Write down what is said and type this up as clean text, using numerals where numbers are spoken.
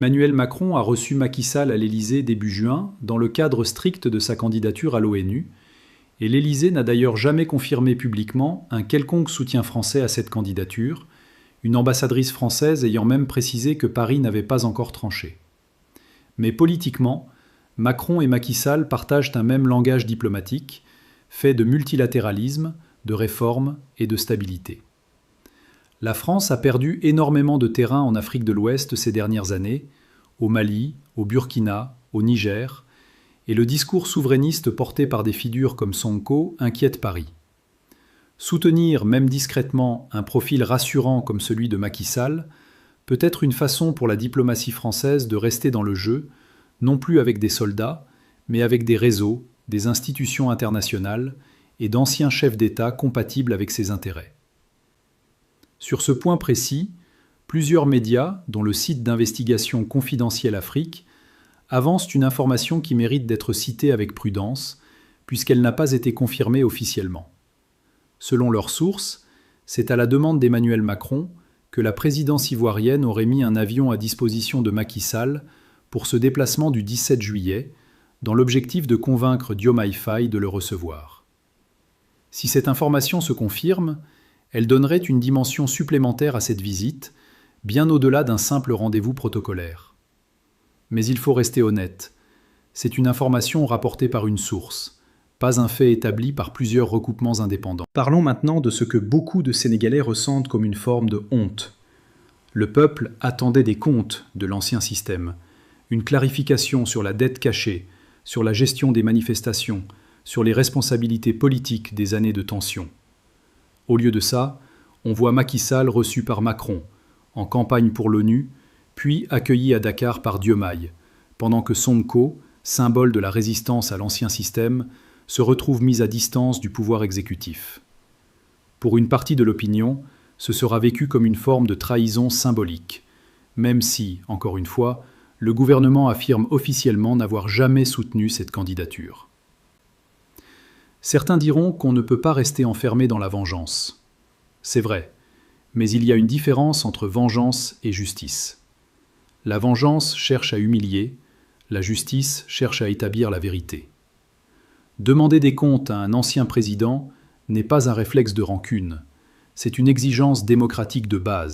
Emmanuel Macron a reçu Macky Sall à l'Élysée début juin, dans le cadre strict de sa candidature à l'ONU, et l'Élysée n'a d'ailleurs jamais confirmé publiquement un quelconque soutien français à cette candidature, une ambassadrice française ayant même précisé que Paris n'avait pas encore tranché. Mais politiquement, Macron et Macky Sall partagent un même langage diplomatique, fait de multilatéralisme, de réforme et de stabilité. La France a perdu énormément de terrain en Afrique de l'Ouest ces dernières années, au Mali, au Burkina, au Niger, et le discours souverainiste porté par des figures comme Sonko inquiète Paris. Soutenir, même discrètement, un profil rassurant comme celui de Macky Sall peut être une façon pour la diplomatie française de rester dans le jeu, non plus avec des soldats, mais avec des réseaux, des institutions internationales et d'anciens chefs d'État compatibles avec ses intérêts. Sur ce point précis, plusieurs médias, dont le site d'investigation Confidentiel Afrique, avancent une information qui mérite d'être citée avec prudence, puisqu'elle n'a pas été confirmée officiellement. Selon leurs sources, c'est à la demande d'Emmanuel Macron que la présidence ivoirienne aurait mis un avion à disposition de Macky Sall pour ce déplacement du 17 juillet, dans l'objectif de convaincre Diomaye Faye de le recevoir. Si cette information se confirme, elle donnerait une dimension supplémentaire à cette visite, bien au-delà d'un simple rendez-vous protocolaire. Mais il faut rester honnête. C'est une information rapportée par une source, pas un fait établi par plusieurs recoupements indépendants. Parlons maintenant de ce que beaucoup de Sénégalais ressentent comme une forme de honte. Le peuple attendait des comptes de l'ancien système, une clarification sur la dette cachée, sur la gestion des manifestations, sur les responsabilités politiques des années de tension. Au lieu de ça, on voit Macky Sall reçu par Macron, en campagne pour l'ONU, puis accueilli à Dakar par Diomaye, pendant que Sonko, symbole de la résistance à l'ancien système, se retrouve mis à distance du pouvoir exécutif. Pour une partie de l'opinion, ce sera vécu comme une forme de trahison symbolique, même si, encore une fois, le gouvernement affirme officiellement n'avoir jamais soutenu cette candidature. Certains diront qu'on ne peut pas rester enfermé dans la vengeance. C'est vrai, mais il y a une différence entre vengeance et justice. La vengeance cherche à humilier, la justice cherche à établir la vérité. Demander des comptes à un ancien président n'est pas un réflexe de rancune, c'est une exigence démocratique de base.